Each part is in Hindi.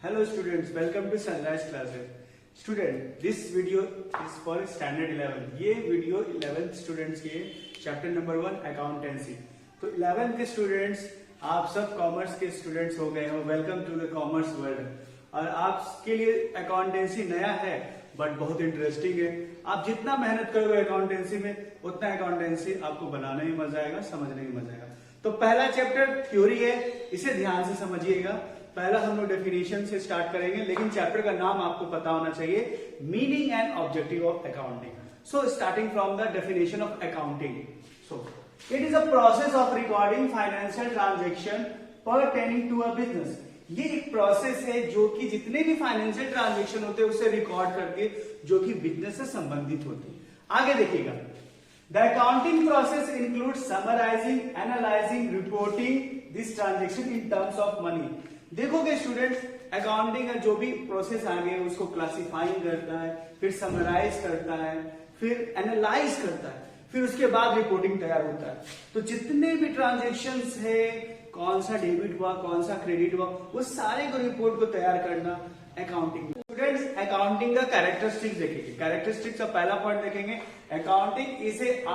Hello students, welcome to Sunrise Classes. Student, this video is for standard 11. ये वीडियो 11th स्टूडेंट्स के चैप्टर नंबर 1 अकाउंटेंसी. तो 11th के स्टूडेंट्स आप सब कॉमर्स के स्टूडेंट्स हो गए हो. Welcome to the commerce world. और आपके लिए अकाउंटेंसी नया है बट बहुत इंटरेस्टिंग है. आप जितना मेहनत करोगे अकाउंटेंसी में उतना अकाउंटेंसी आपको बनाने में मजा आएगा, समझने में मजा आएगा. तो पहला चैप्टर थ्योरी है, इसे ध्यान से समझिएगा. पहला हम लोग डेफिनेशन से स्टार्ट करेंगे, लेकिन चैप्टर का नाम आपको पता होना चाहिए, meaning and objective of accounting. So starting from the definition of accounting. So it is a process of recording financial transaction pertaining to a business. ये एक प्रोसेस है जो कि जितने भी फाइनेंशियल ट्रांजेक्शन होते हैं उसे रिकॉर्ड करके जो कि बिजनेस से संबंधित होते हैं. आगे देखिएगा. The accounting process includes summarizing, analyzing, reporting this transaction in terms of money. देखोगे स्टूडेंट्स, अकाउंटिंग का जो भी प्रोसेस आगे उसको क्लासिफाइंग करता है, फिर समराइज करता है, फिर एनालाइज करता है, फिर उसके बाद रिपोर्टिंग तैयार होता है. तो जितने भी ट्रांजेक्शन्स है, कौन सा डेबिट हुआ, कौन सा क्रेडिट हुआ, वो सारे को रिपोर्ट को तैयार करना अकाउंटिंग. स्टूडेंट्स, अकाउंटिंग का कैरेक्टरिस्टिक्स देखेंगे. कैरेक्टरिस्टिक्स का पहला पॉइंट देखेंगे, accounting is an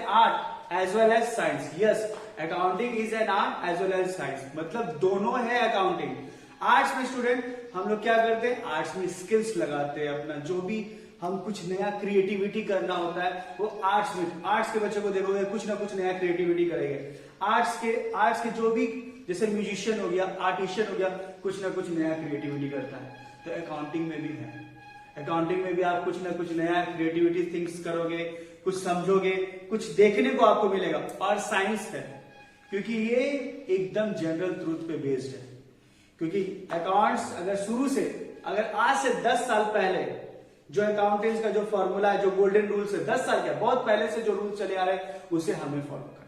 art as well as science. Yes, accounting is an art as well as science. मतलब दोनों है अकाउंटिंग. आर्ट्स में स्टूडेंट हम लोग क्या करते हैं, आर्ट्स में स्किल्स लगाते हैं. अपना जो भी हम कुछ नया क्रिएटिविटी करना होता है वो आर्ट्स में. आर्ट्स के बच्चों को देखोगे कुछ ना कुछ नया क्रिएटिविटी करेंगे. आर्ट्स के जो भी जैसे म्यूजिशियन हो गया, आर्टिशियन हो गया, कुछ ना कुछ नया क्रिएटिविटी करता है. तो अकाउंटिंग में भी है. अकाउंटिंग में भी आप कुछ ना कुछ नया क्रिएटिविटी थिंक्स करोगे, कुछ समझोगे, कुछ देखने को आपको मिलेगा. और साइंस है क्योंकि ये एकदम जनरल ट्रूथ पे बेस्ड है. क्योंकि अकाउंट्स अगर आज से 10 साल पहले जो अकाउंटेंट्स का जो फॉर्मूला है, जो गोल्डन रूल्स है, 10 साल क्या बहुत पहले से जो रूल चले आ रहे हैं उसे हमें फॉलो करना है.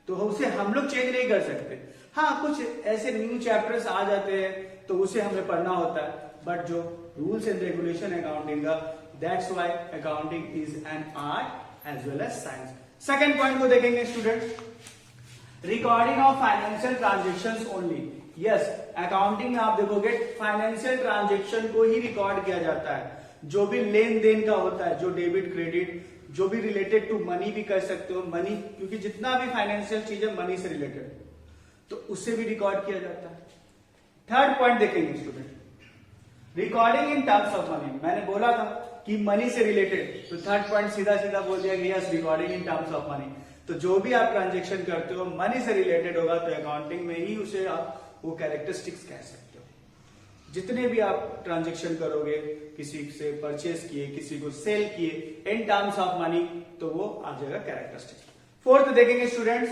तो उसे हम लोग चेंज नहीं कर सकते. हाँ, कुछ ऐसे न्यू चैप्टर्स आ जाते हैं तो उसे हमें पढ़ना होता है, बट जो रूल्स एंड रेगुलेशन अकाउंटिंग का, that's why accounting is an art as well as science. Second point को देखेंगे student, recording of financial transactions only. Yes, accounting में आप देखोगे फाइनेंशियल ट्रांजेक्शन को ही रिकॉर्ड किया जाता है. जो भी लेन देन का होता है, जो डेबिट क्रेडिट, जो भी रिलेटेड टू मनी भी कर सकते हो, मनी, क्योंकि जितना भी फाइनेंशियल चीज है मनी से रिलेटेड, तो उससे भी रिकॉर्ड किया जाता है. थर्ड पॉइंट देखेंगे student, recording in terms of money. मैंने बोला था कि मनी से रिलेटेड, तो थर्ड पॉइंट सीधा सीधा बोल दिया कि yes, recording in terms of money. तो जो भी आप ट्रांजेक्शन करते हो मनी से रिलेटेड होगा तो अकाउंटिंग में ही उसे आप वो कैरेक्टरिस्टिक्स कह सकते हो. जितने भी आप ट्रांजेक्शन करोगे, किसी से परचेस किए, किसी को सेल किए इन टर्म्स ऑफ मनी, तो वो आ जाएगा कैरेक्टरिस्टिक्स. फोर्थ देखेंगे स्टूडेंट्स,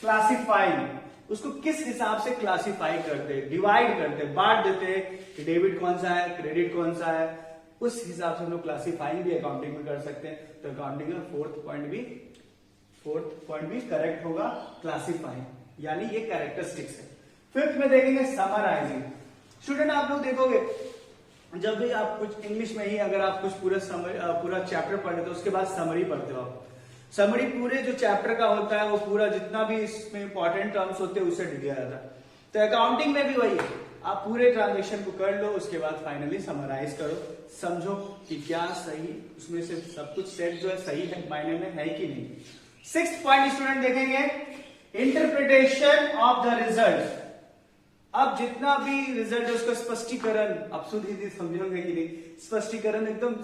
क्लासिफाइंग. उसको किस हिसाब से क्लासिफाई करते हैं, डिवाइड करते हैं, बांट देते हैं कि डेबिट कौन सा है, क्रेडिट कौन सा है. उस हिसाब से हम लोग क्लासिफाइंग भी अकाउंटिंग में कर सकते हैं. तो अकाउंटिंग का फोर्थ पॉइंट भी करेक्ट होगा, क्लासिफाइंग, यानी ये कैरेक्टरिस्टिक्स है. फिफ्थ में देखेंगे समराइजिंग. स्टूडेंट आप लोग देखोगे जब भी आप कुछ इंग्लिश में ही अगर आप कुछ पूरा चैप्टर पढ़ते हो उसके बाद समरी पढ़ते हो. आप समरी पूरे जो चैप्टर का होता है वो पूरा जितना भी इसमें इंपॉर्टेंट टर्म्स होते हैं उसे दिया जाता है. तो अकाउंटिंग में भी वही है, आप पूरे ट्रांजेक्शन को कर लो, उसके बाद फाइनली समराइज करो, समझो कि क्या सही, उसमें से सब कुछ सेट जो है सही है, मायने में है कि नहीं. सिक्स्थ पॉइंट स्टूडेंट देखेंगे, इंटरप्रिटेशन ऑफ द रिजल्ट. अब जितना भी रिजल्ट है उसका स्पष्टीकरण, आप सुधी समझोगे कि नहीं, स्पष्टीकरण एकदम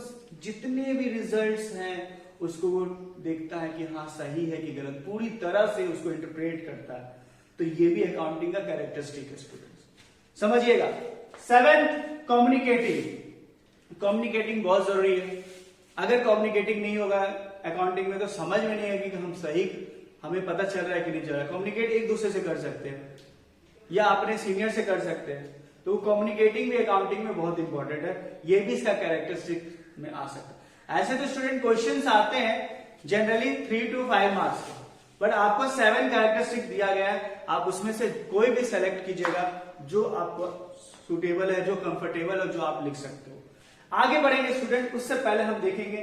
जितने भी रिजल्ट्स हैं उसको वो देखता है कि हाँ सही है कि गलत, पूरी तरह से उसको इंटरप्रेट करता है. तो ये भी अकाउंटिंग का कैरेक्टरिस्टिक है स्टूडेंट्स, समझिएगा. Seventh, communicating. कम्युनिकेटिंग बहुत जरूरी है. अगर कम्युनिकेटिंग नहीं होगा अकाउंटिंग में तो समझ में नहीं आएगी कि हम सही, हमें पता चल रहा है कि नहीं चल रहा है. कम्युनिकेट एक दूसरे से कर सकते हैं या अपने सीनियर से कर सकते हैं. तो कम्युनिकेटिंग भी अकाउंटिंग में बहुत इंपॉर्टेंट है. ये भी इसका कैरेक्टरिस्टिक में आ सकता है. ऐसे तो स्टूडेंट क्वेश्चंस आते हैं जनरली 3 to 5 मार्क्स के, बट आपको 7 कैरेक्टरिस्टिक दिया गया है. आप उसमें से कोई भी सेलेक्ट कीजिएगा जो आपको सुटेबल है, जो कंफर्टेबल है, जो आप लिख सकते हो. आगे बढ़ेंगे स्टूडेंट, उससे पहले हम देखेंगे,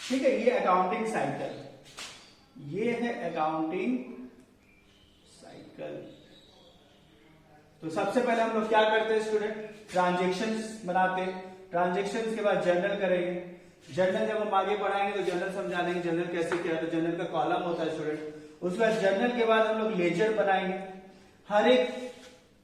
ठीक है, ये अकाउंटिंग साइकिल, ये है अकाउंटिंग साइकिल. तो सबसे पहले हम लोग क्या करते हैं स्टूडेंट, ट्रांजेक्शन्स बनाते हैं, ट्रांजेक्शन्स के बाद जर्नल करेंगे, जर्नल जब हम आगे पढ़ाएंगे तो जर्नल समझा देंगे जर्नल कैसे किया, तो जर्नल का कॉलम होता है स्टूडेंट। उसके बाद जर्नल के बाद हम लोग लेजर बनाएंगे, हर एक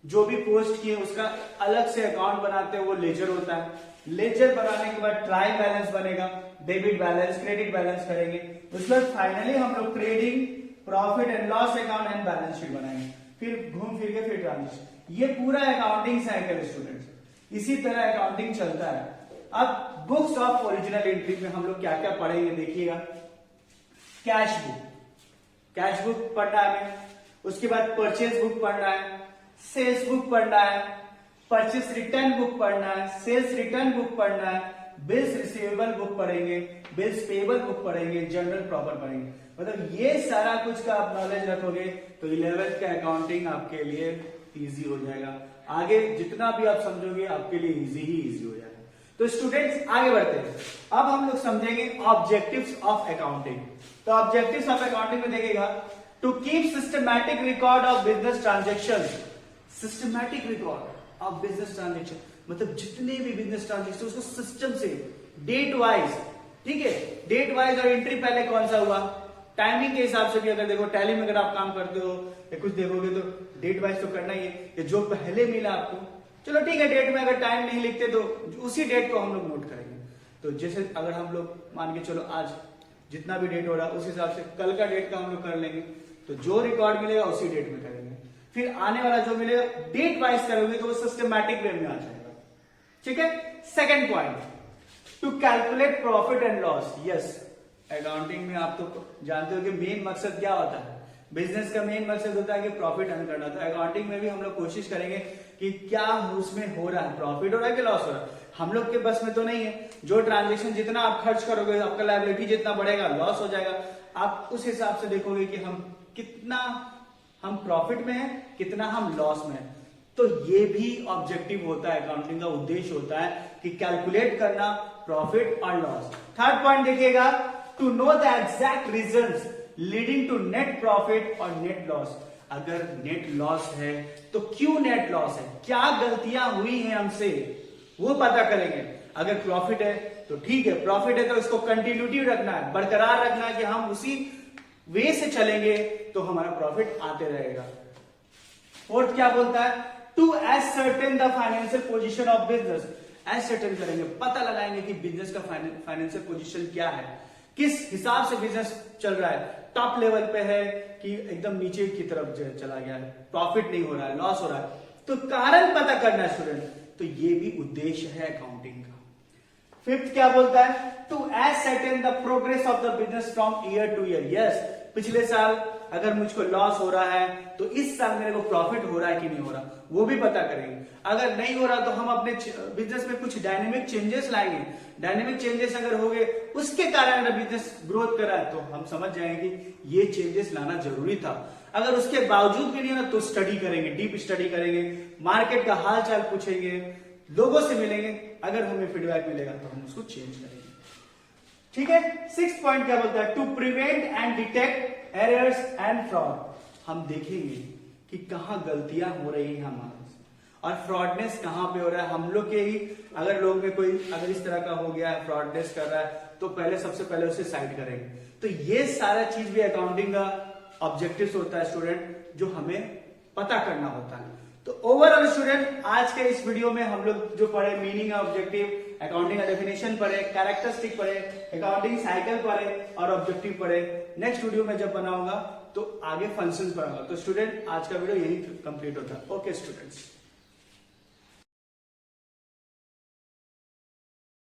जो भी पोस्ट किए उसका अलग से अकाउंट बनाते हैं, वो लेजर होता है। लेजर बनाने के बाद ट्रायल बैलेंस बनेगा, डेबिट बैलेंस क्रेडिट बैलेंस करेंगे। उसके बाद फाइनली हम लोग trading profit and loss account and balance sheet बनाएंगे, फिर घूम फिर के फिर ट्रांजेक्शन। ये पूरा अकाउंटिंग साइकिल स्टूडेंट्स, इसी तरह अकाउंटिंग चलता है। अब बुक्स ऑफ ओरिजिनल एंट्री में हम लोग क्या क्या पढ़ेंगे देखिएगा, कैश बुक, कैश बुक पढ़ना है, उसके बाद परचेज बुक पढ़ना है, सेल्स बुक पढ़ना है, परचेस रिटर्न बुक पढ़ना है, सेल्स रिटर्न बुक पढ़ना है, बिल्स रिसीवेबल बुक पढ़ेंगे, बिल्स पेबल बुक पढ़ेंगे, जनरल प्रॉपर पढ़ेंगे। मतलब ये सारा कुछ का आप नॉलेज रखोगे तो 11th का अकाउंटिंग आपके लिए इजी हो जाएगा। आगे जितना भी आप समझोगे आपके लिए इजी ही इजी हो जाएगा। तो स्टूडेंट्स आगे बढ़ते हैं, अब हम लोग समझेंगे ऑब्जेक्टिव्स ऑफ अकाउंटिंग। तो ऑब्जेक्टिव्स ऑफ अकाउंटिंग में देखिएगा, to keep systematic record of business transaction, systematic record of business transaction मतलब जितने भी बिजनेस ट्रांजेक्शन उसको सिस्टम से डेट वाइज, ठीक है, डेट वाइज और एंट्री पहले कौन सा हुआ, टाइमिंग के हिसाब से भी अगर देखो टैली में अगर आप काम करते हो या कुछ देखोगे तो डेट वाइज तो करना ही है, जो पहले मिला आपको, चलो ठीक है, डेट में अगर टाइम नहीं लिखते तो उसी डेट को हम लोग नोट करेंगे। तो जैसे अगर हम लोग मान के चलो आज जितना भी डेट हो रहा है उस हिसाब से कल का डेट का हम लोग कर लेंगे, तो जो रिकॉर्ड मिलेगा उसी डेट में करेंगे। फिर आने वाला जो मिलेगा डेट वाइज करोगे तो वो सिस्टमैटिक वे में आ जाएगा, ठीक है। Second point, to calculate profit and loss. Yes, accounting में आप तो जानते हो कि मेन मकसद क्या होता है, बिजनेस का मेन मकसद होता है कि प्रॉफिट अर्न करना। तो अकाउंटिंग में भी हम लोग कोशिश करेंगे कि क्या उसमें हो रहा है, प्रॉफिट हो रहा है कि लॉस हो रहा है। हम लोग के बस में तो नहीं है, जो ट्रांजेक्शन जितना आप खर्च करोगे आपका लायबिलिटी जितना बढ़ेगा लॉस हो जाएगा। आप उस हिसाब से देखोगे कि हम कितना हम प्रॉफिट में है, कितना हम लॉस में है। तो ये भी ऑब्जेक्टिव होता है, अकाउंटिंग का उद्देश्य होता है कि कैलकुलेट करना प्रॉफिट और लॉस। थर्ड पॉइंट देखिएगा, to know the exact reasons leading to net profit और नेट लॉस। अगर नेट लॉस है तो क्यों नेट लॉस है, क्या गलतियां हुई हैं हमसे, वो पता करेंगे। अगर प्रॉफिट है तो ठीक है, प्रॉफिट है तो इसको कंटिन्यूटी रखना है, बरकरार रखना है कि हम उसी वे से चलेंगे तो हमारा प्रॉफिट आते रहेगा। फोर्थ क्या बोलता है, to ascertain the financial position of business. Ascertain करेंगे, पता लगाएंगे कि बिजनेस का फाइनेंशियल पोजीशन क्या है, किस हिसाब से बिजनेस चल रहा है, टॉप लेवल पे है कि एकदम नीचे की तरफ चला गया है, प्रॉफिट नहीं हो रहा है, लॉस हो रहा है, तो कारण पता करना है स्टूडेंट। तो ये भी उद्देश्य है अकाउंटिंग का। फिफ्थ क्या बोलता है, to ascertain the progress of the business from year to year. Yes, पिछले साल अगर मुझको लॉस हो रहा है तो इस साल मेरे को प्रॉफिट हो रहा है कि नहीं हो रहा, वो भी पता करेंगे। अगर नहीं हो रहा तो हम अपने बिजनेस में कुछ डायनेमिक चेंजेस लाएंगे। डायनेमिक चेंजेस अगर हो गए उसके कारण अगर बिजनेस ग्रोथ कर रहा है तो हम समझ जाएंगे कि ये चेंजेस लाना जरूरी था। अगर उसके बावजूद भी नहीं ना तो स्टडी करेंगे, डीप स्टडी करेंगे, मार्केट का हाल चाल पूछेंगे, लोगों से मिलेंगे, अगर हमें फीडबैक मिलेगा तो हम उसको चेंज करेंगे, ठीक है। सिक्स पॉइंट क्या बोलता है, to prevent and detect errors and fraud. हम देखेंगे कि कहां गलतियां हो रही हैं हमारे और फ्रॉडनेस कहां पे हो रहा है हम लोग के ही। अगर लोग में कोई अगर इस तरह का हो गया है, फ्रॉडनेस कर रहा है, तो पहले सबसे पहले उसे साइड करेंगे। तो ये सारा चीज भी अकाउंटिंग का ऑब्जेक्टिव्स होता है स्टूडेंट, जो हमें पता करना होता है। तो ओवरऑल स्टूडेंट आज के इस वीडियो में हम लोग जो पढ़े, मीनिंग ऑब्जेक्टिव, अकाउंटिंग का डेफिनेशन पढ़े, कैरेक्टरिस्टिक पढ़े, अकाउंटिंग साइकिल पढ़े और ऑब्जेक्टिव पढ़े। नेक्स्ट वीडियो में जब बनाऊंगा तो आगे फंक्शंस पढ़ाऊंगा। तो स्टूडेंट आज का वीडियो यही कंप्लीट होता है। Okay students.